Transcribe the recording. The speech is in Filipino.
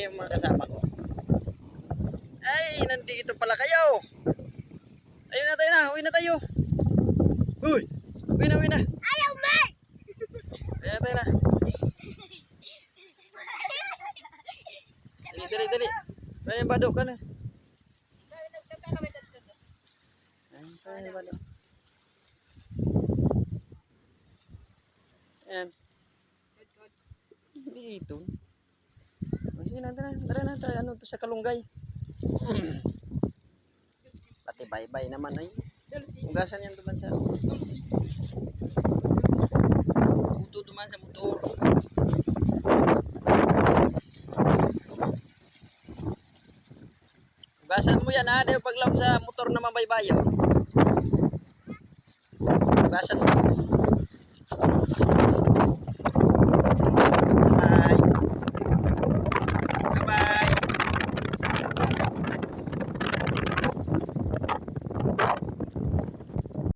yung mga kasama ko. Ay, nandito pala kayo. Ayun na tayo na, uwi na tayo. Uy, uwi na, uwi na. Ayaw, May! Ayun na tayo na. Dali, dali, dali. Ayun yung badok ka na. Ayun tayo yung badok. Ayan. Hindi ito. Sige na, tara na tayo. Ano to sa Kalunggay? Pati bye-bye naman ay. Hugasan yan duman sa tuto duman sa motor. Hugasan mo yan ha. Paglam sa motor na mabaybayo.